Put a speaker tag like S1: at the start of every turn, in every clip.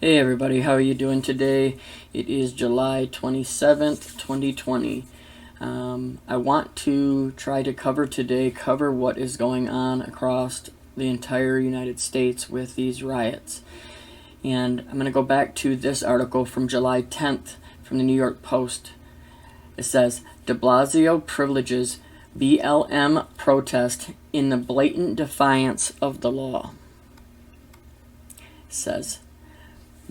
S1: Hey everybody, how are you doing today? It is July 27th, 2020. I want to try to cover what is going on across the entire United States with these riots. And I'm going to go back to this article from July 10th from the New York Post. It says, de Blasio privileges BLM protest in the blatant defiance of the law. It says,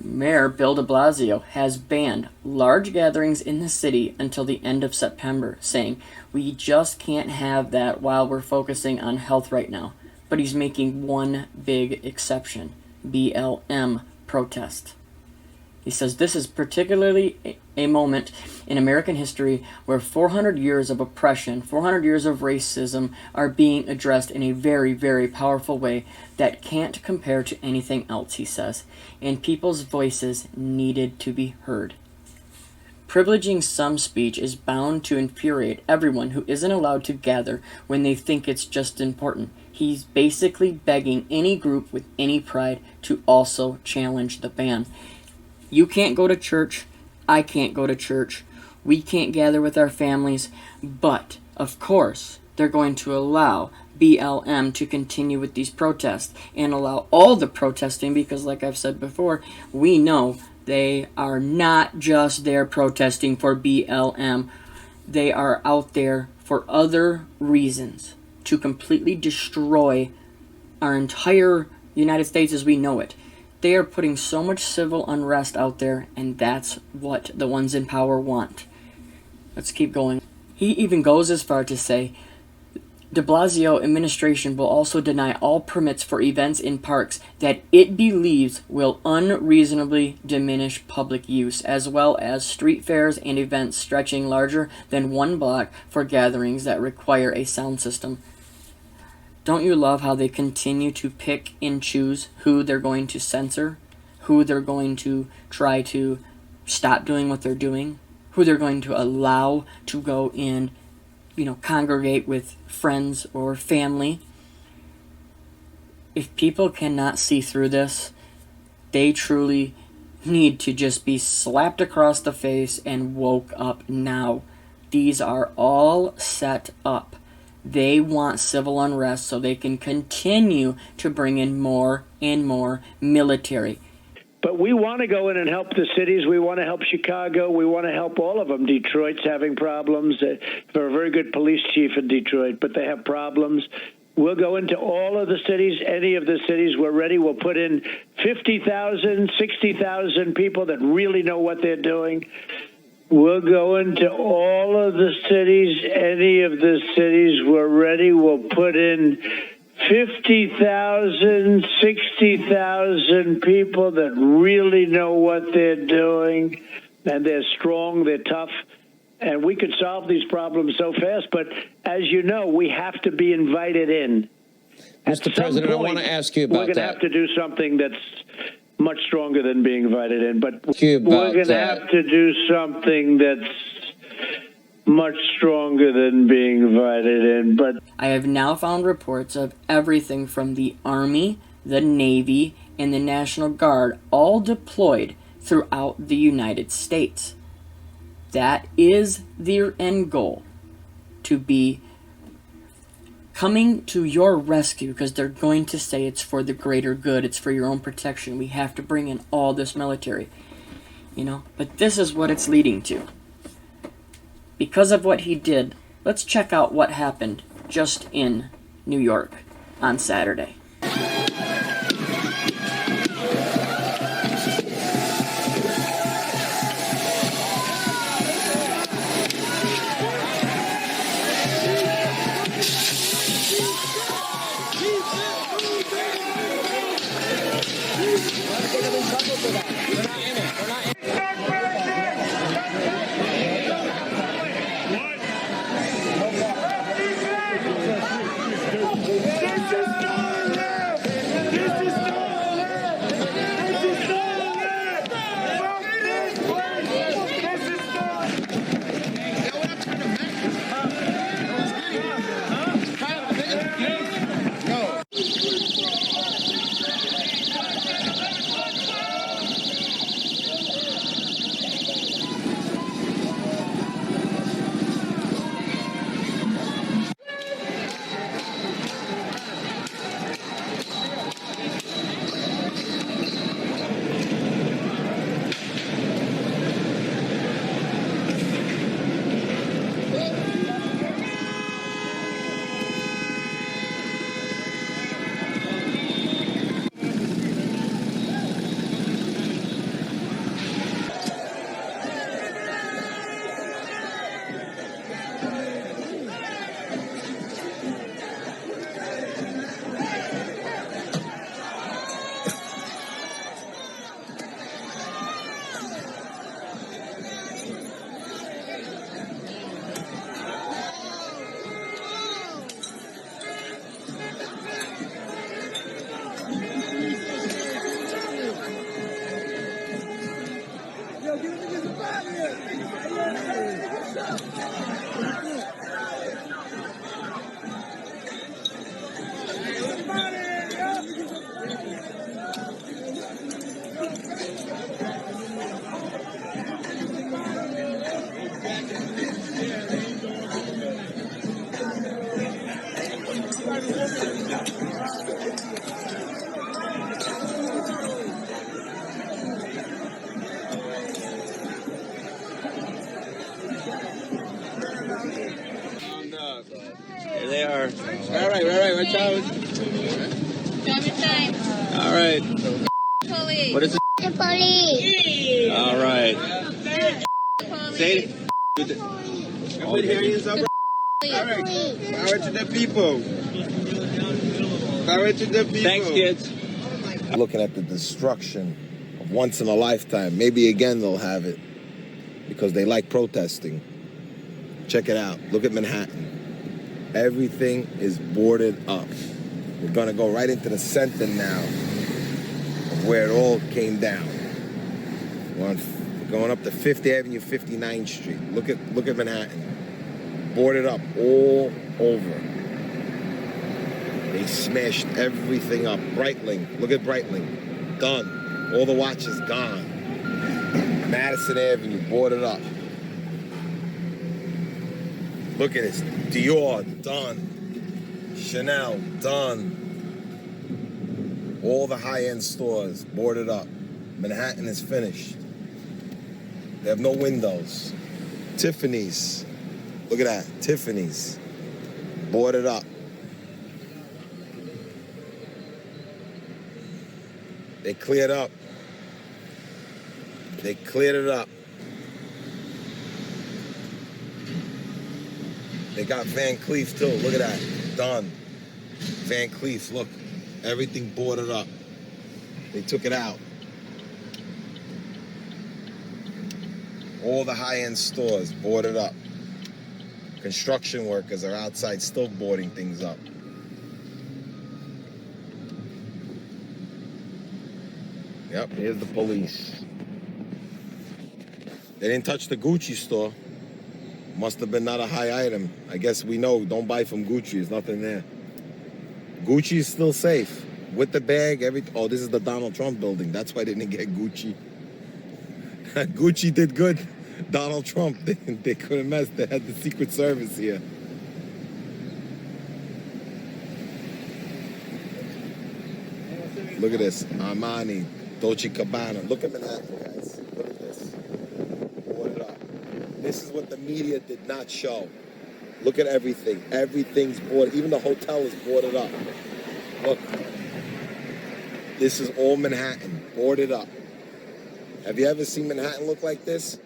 S1: Mayor Bill de Blasio has banned large gatherings in the city until the end of September, saying, we just can't have that while we're focusing on health right now. But he's making one big exception, BLM protest. He says this is particularly a moment in American history where 400 years of oppression, 400 years of racism are being addressed in a very, very powerful way that can't compare to anything else, he says, and people's voices needed to be heard. Privileging some speech is bound to infuriate everyone who isn't allowed to gather when they think it's just important. He's basically begging any group with any pride to also challenge the ban. You can't go to church, I can't go to church, we can't gather with our families, but, of course, they're going to allow BLM to continue with these protests and allow all the protesting because, like I've said before, we know they are not just there protesting for BLM. They are out there for other reasons to completely destroy our entire United States as we know it. They are putting so much civil unrest out there, and that's what the ones in power want. Let's keep going. He even goes as far to say, de Blasio administration will also deny all permits for events in parks that it believes will unreasonably diminish public use, as well as street fairs and events stretching larger than 1 block for gatherings that require a sound system. Don't you love how they continue to pick and choose who they're going to censor, who they're going to try to stop doing what they're doing, who they're going to allow to go in, congregate with friends or family? If people cannot see through this, they truly need to just be slapped across the face and woke up now. These are all set up. They want civil unrest so they can continue to bring in more and more military.
S2: But we want to go in and help the cities. We want to help Chicago. We want to help all of them. Detroit's having problems. They're a very good police chief in Detroit, but they have problems. We'll go into all of the cities, any of the cities. We're ready. We'll put in 50,000, 60,000 people that really know what they're doing. We'll go into all of the cities, any of the cities. We're ready. We'll put in 50,000, 60,000 people that really know what they're doing, and they're strong, they're tough, and we could solve these problems so fast. But as you know, we have to be invited in.
S3: Mr. President, I want to ask you about that.
S2: We're going to have to do something that's much stronger than being invited in, but we're going to have to do something that's much stronger than being invited in. But
S1: I have now found reports of everything from the Army, the Navy, and the National Guard all deployed throughout the United States. That is their end goal, to be coming to your rescue, because they're going to say it's for the greater good, it's for your own protection. We have to bring in all this military, but this is what it's leading to. Because of what he did, let's check out what happened just in New York on Saturday.
S4: There they are. All right, watch out.
S5: Driver time.
S4: All right.
S5: Police.
S4: What is it?
S5: The police.
S4: All right.
S5: Police.
S4: Say it. Everybody hearing us up? All right. Power to the people. Power to the people. Thanks, kids.
S6: Looking at the destruction of once in a lifetime. Maybe again they'll have it because they like protesting. Check it out. Look at Manhattan. Everything is boarded up. We're gonna go right into the center now of where it all came down. We're going up to 5th Avenue, 59th Street. Look at Manhattan. Boarded up all over. They smashed everything up. Breitling, look at Breitling. Done. All the watches gone. Madison Avenue, boarded up. Look at this. Dior, done. Chanel, done. All the high-end stores, boarded up. Manhattan is finished. They have no windows. Tiffany's, look at that. Tiffany's, boarded up. They cleared up. They cleared it up. They got Van Cleef too. Look at that. Done. Van Cleef, look. Everything boarded up. They took it out. All the high-end stores boarded up. Construction workers are outside still boarding things up. Yep, here's the police. They didn't touch the Gucci store. Must have been not a high item. I guess we know, don't buy from Gucci, there's nothing there. Gucci is still safe. With the bag, oh, this is the Donald Trump building. That's why they didn't get Gucci. Gucci did good. Donald Trump, they couldn't mess. They had the Secret Service here. Look at this, Armani, Dolce & Gabbana. Look at Manhattan, guys. Look at this. Boarded up. This is what the media did not show. Look at everything. Everything's boarded. Even the hotel is boarded up. Look. This is all Manhattan, boarded up. Have you ever seen Manhattan look like this?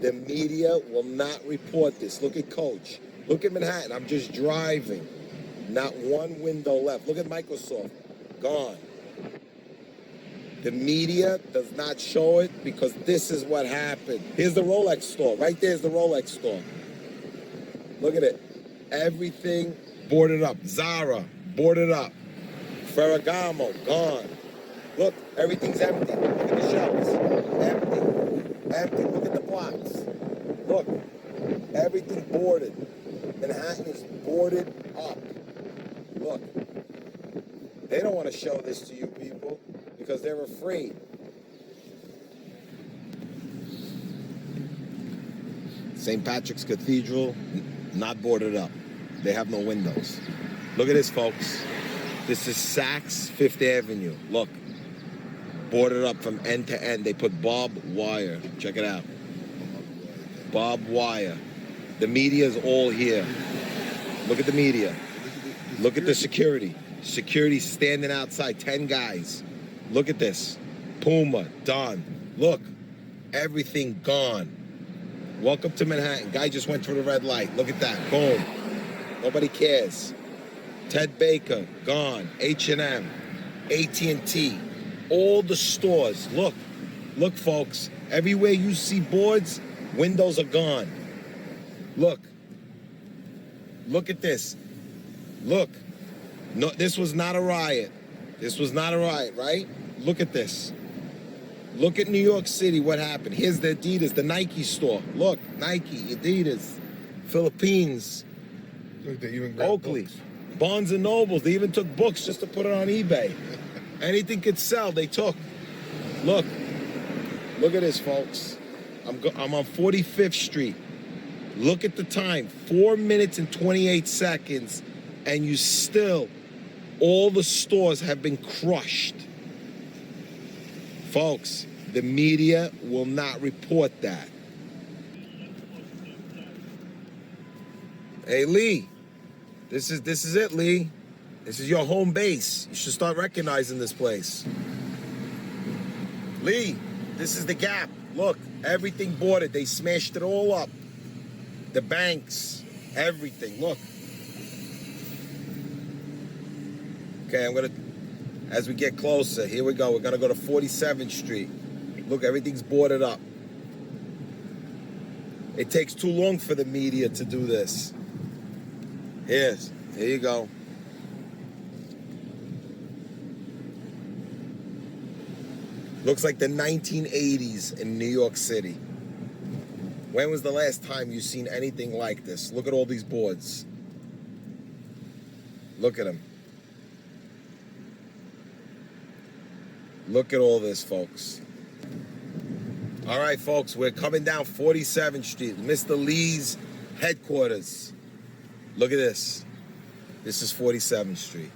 S6: The media will not report this. Look at Coach. Look at Manhattan. I'm just driving. Not one window left. Look at Microsoft. Gone. The media does not show it because this is what happened. Here's the Rolex store. Right there's the Rolex store. Look at it. Everything boarded up. Zara, boarded up. Ferragamo, gone. Look, everything's empty. Look at the shelves. Empty. Empty. Look at the blocks. Look. Everything boarded. Manhattan is boarded up. Look. They don't want to show this to you people because they're afraid. St. Patrick's Cathedral, not boarded up. They have no windows. Look at this, folks. This is Saks Fifth Avenue. Look. Boarded up from end to end. They put barbed wire. Check it out. Barbed wire. The media is all here. Look at the media. Look at the security. Security standing outside, 10 guys. Look at this. Puma, done. Look, everything gone. Welcome to Manhattan. Guy just went through the red light. Look at that, boom. Nobody cares. Ted Baker, gone. H&M, AT&T, all the stores. Look, look folks, everywhere you see boards, windows are gone. Look, look at this. Look. No, this was not a riot. This was not a riot, right? Look at this. Look at New York City, what happened. Here's the Adidas, the Nike store. Look, Nike, Adidas. Philippines,
S7: Look, they even grabbed
S6: Oakley,
S7: books.
S6: Barnes and Nobles. They even took books just to put it on eBay. Anything could sell, they took. Look at this, folks. I'm on 45th Street. Look at the time, 4 minutes and 28 seconds, and you still, all the stores have been crushed. Folks, the media will not report that. Hey, Lee, this is it, Lee. This is your home base. You should start recognizing this place. Lee, this is the Gap. Look, everything boarded. They smashed it all up. The banks, everything. Look. Okay, as we get closer, here we go. We're gonna go to 47th Street. Look, everything's boarded up. It takes too long for the media to do this. Here you go. Looks like the 1980s in New York City. When was the last time you seen anything like this? Look at all these boards. Look at them. Look at all this, folks. All right, folks, we're coming down 47th Street, Mr. Lee's headquarters. Look at this. This is 47th Street.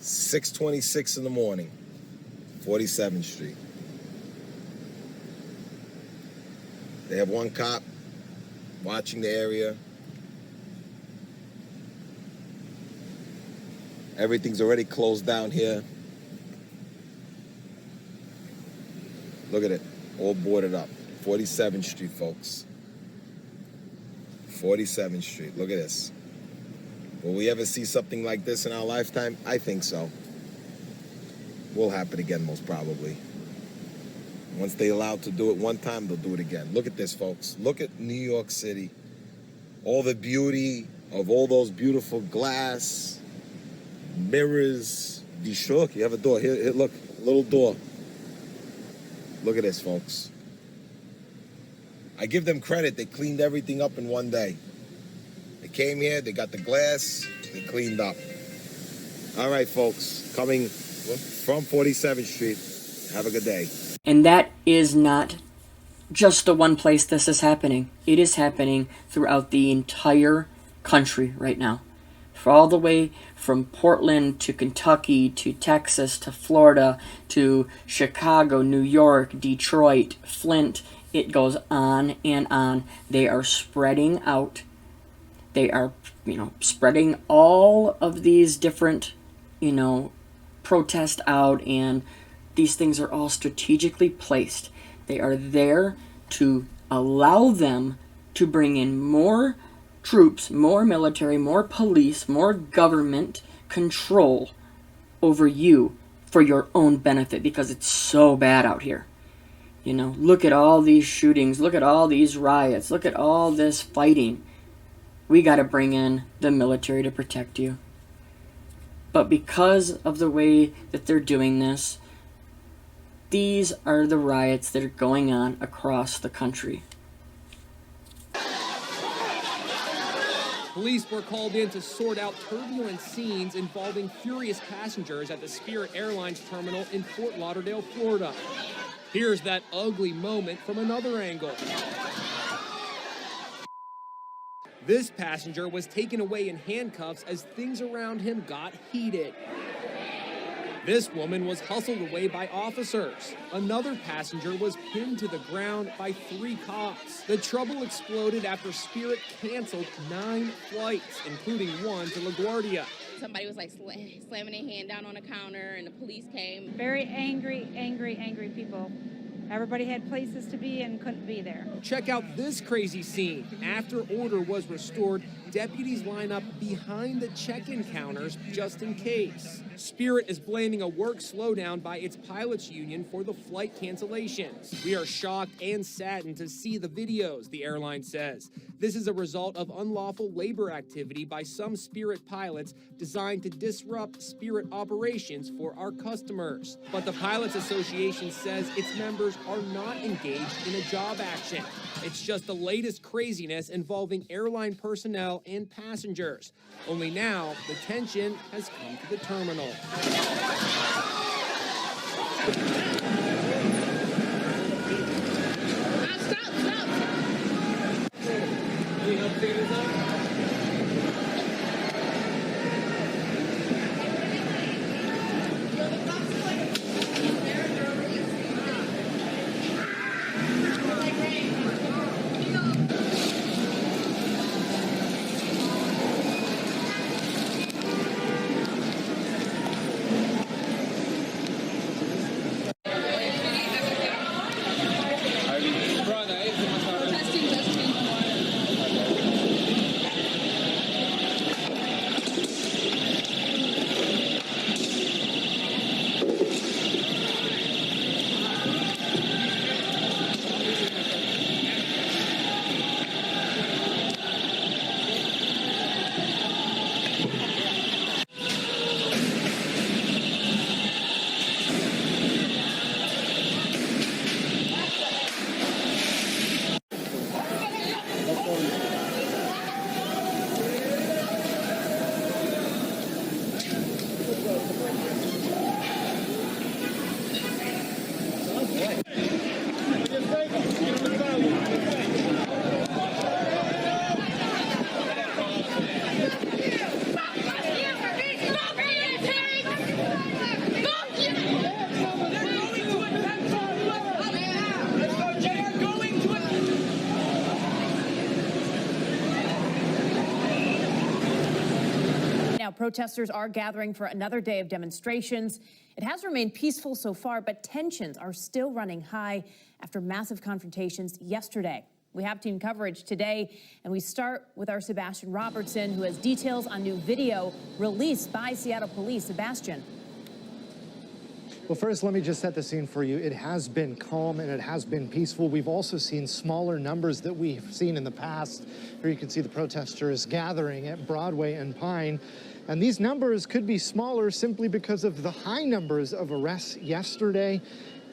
S6: 6:26 in the morning, 47th Street. They have one cop watching the area. Everything's already closed down here. Look at it, all boarded up. 47th Street, folks. 47th Street, look at this. Will we ever see something like this in our lifetime? I think so. Will happen again, most probably. Once they're allowed to do it one time, they'll do it again. Look at this, folks. Look at New York City. All the beauty of all those beautiful glass, mirrors. Be shook. You have a door. Here, look, a little door. Look at this, folks. I give them credit. They cleaned everything up in one day. They came here, they got the glass, they cleaned up. All right, folks, coming from 47th Street. Have a good day.
S1: And that is not just the one place this is happening. It is happening throughout the entire country right now. For all the way from Portland to Kentucky to Texas to Florida to Chicago, New York, Detroit, Flint. It goes on and on. They are spreading out. They are, spreading all of these different, protests out, and these things are all strategically placed. They are there to allow them to bring in more troops, more military, more police, more government control over you for your own benefit, because it's so bad out here. Look at all these shootings, look at all these riots, look at all this fighting. We got to bring in the military to protect you. But because of the way that they're doing this, these are the riots that are going on across the country.
S8: Police were called in to sort out turbulent scenes involving furious passengers at the Spirit Airlines terminal in Fort Lauderdale, Florida. Here's that ugly moment from another angle. This passenger was taken away in handcuffs as things around him got heated. This woman was hustled away by officers. Another passenger was pinned to the ground by 3 cops. The trouble exploded after Spirit canceled 9 flights, including one to LaGuardia.
S5: Somebody was slamming their hand down on a counter, and the police came.
S9: Very angry people. Everybody had places to be and couldn't be there.
S8: Check out this crazy scene. After order was restored, deputies line up behind the check-in counters just in case. Spirit is blaming a work slowdown by its pilots union for the flight cancellations. We are shocked and saddened to see the videos, the airline says. This is a result of unlawful labor activity by some Spirit pilots designed to disrupt Spirit operations for our customers. But the Pilots Association says its members are not engaged in a job action. It's just the latest craziness involving airline personnel and passengers. Only now, the tension has come to the terminal.
S10: Protesters are gathering for another day of demonstrations. It has remained peaceful so far, but tensions are still running high after massive confrontations yesterday. We have team coverage today, and we start with our Sebastian Robertson, who has details on new video released by Seattle Police. Sebastian.
S11: Well, first, let me just set the scene for you. It has been calm and it has been peaceful. We've also seen smaller numbers that we've seen in the past. Here you can see the protesters gathering at Broadway and Pine. And these numbers could be smaller simply because of the high numbers of arrests yesterday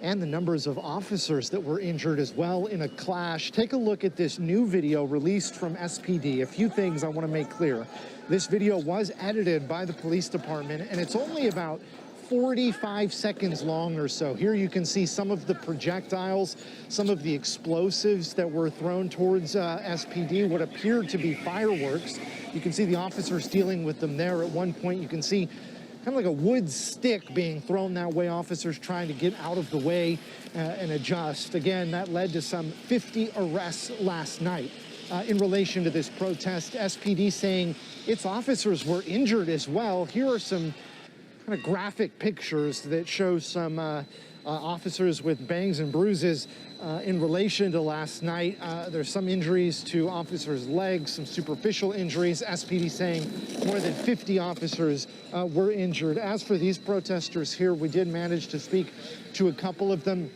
S11: and the numbers of officers that were injured as well in a clash. Take a look at this new video released from SPD. A few things I want to make clear. This video was edited by the police department, and it's only about 45 seconds long or so. Here you can see some of the projectiles, some of the explosives that were thrown towards SPD, what appeared to be fireworks. You can see the officers dealing with them there. At one point, you can see kind of like a wood stick being thrown that way, officers trying to get out of the way and adjust. Again, that led to some 50 arrests last night. In relation to this protest, SPD saying its officers were injured as well. Here are some kind of graphic pictures that show some officers with bangs and bruises in relation to last night. There's some injuries to officers' legs, some superficial injuries. SPD saying more than 50 officers were injured. As for these protesters here, we did manage to speak to a couple of them.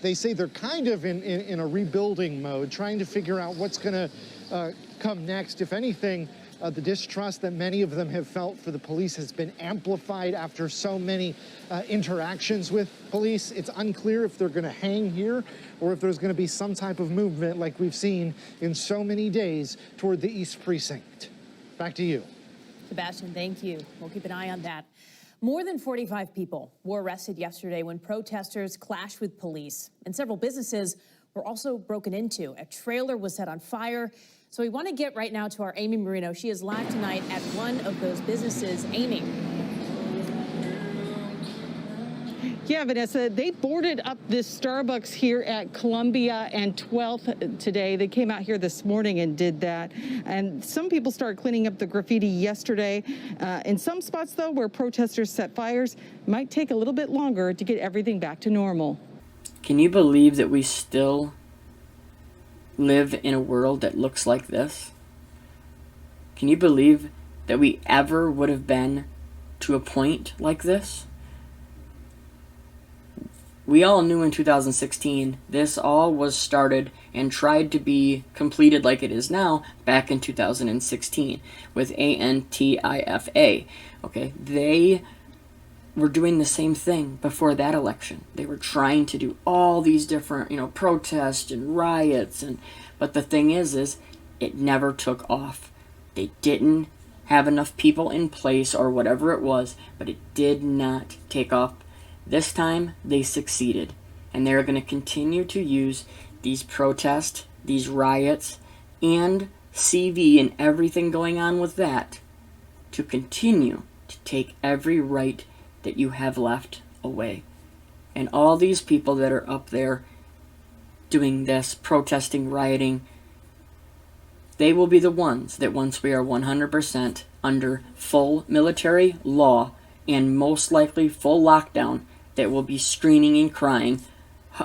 S11: They say they're kind of in a rebuilding mode, trying to figure out what's going to come next. If anything, the distrust that many of them have felt for the police has been amplified after so many interactions with police. It's unclear if they're going to hang here or if there's going to be some type of movement like we've seen in so many days toward the East Precinct. Back to you.
S10: Sebastian, thank you. We'll keep an eye on that. More than 45 people were arrested yesterday when protesters clashed with police, and several businesses were also broken into. A trailer was set on fire. So we want to get right now to our Amy Marino. She is live tonight at one of those businesses. Amy.
S12: Yeah, Vanessa, they boarded up this Starbucks here at Columbia and 12th today. They came out here this morning and did that. And some people started cleaning up the graffiti yesterday. In some spots, though, where protesters set fires, it might take a little bit longer to get everything back to normal.
S1: Can you believe that we still live in a world that looks like this? Can you believe that we ever would have been to a point like this. We all knew in 2016 this all was started and tried to be completed like it is now back in 2016 with Antifa. Okay, they were doing the same thing before that election. They were trying to do all these different, protests and riots, but the thing is it never took off. They didn't have enough people in place or whatever it was, but it did not take off. This time they succeeded, and they're going to continue to use these protests, these riots, and CV and everything going on with that to continue to take every right that you have left away. And all these people that are up there doing this, protesting, rioting, they will be the ones that once we are 100% under full military law and most likely full lockdown, that will be screaming and crying,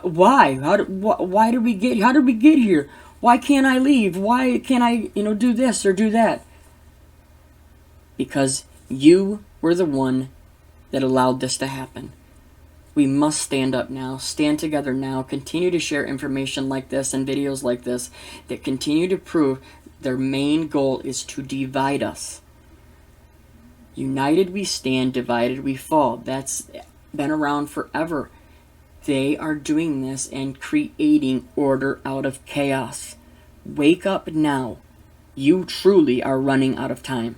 S1: why? How did we get here? Why can't I leave? Why can't I, do this or do that? Because you were the one that allowed this to happen. We must stand up now, stand together now, continue to share information like this and videos like this that continue to prove their main goal is to divide us. United we stand, divided we fall. That's been around forever. They are doing this and creating order out of chaos. Wake up now. You truly are running out of time.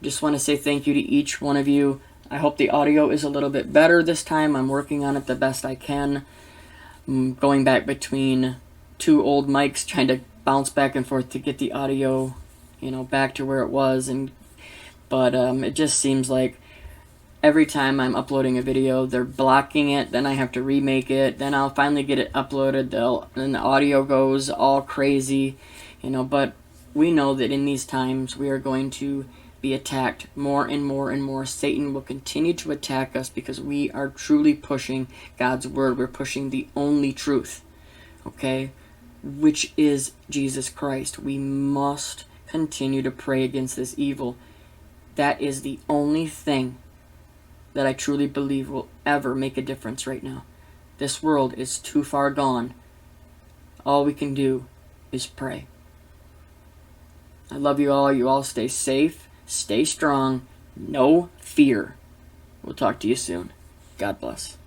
S1: Just want to say thank you to each one of you. I hope the audio is a little bit better this time. I'm working on it the best I can. I'm going back between two old mics, trying to bounce back and forth to get the audio, back to where it was. But it just seems like every time I'm uploading a video, they're blocking it, then I have to remake it, then I'll finally get it uploaded, then the audio goes all crazy, but we know that in these times we are going to be attacked more and more and more. Satan will continue to attack us because we are truly pushing God's word. We're pushing the only truth, okay, which is Jesus Christ. We must continue to pray against this evil. That is the only thing that I truly believe will ever make a difference right now. This world is too far gone. All we can do is pray. I love you all. You all stay safe, stay strong, no fear. We'll talk to you soon. God bless.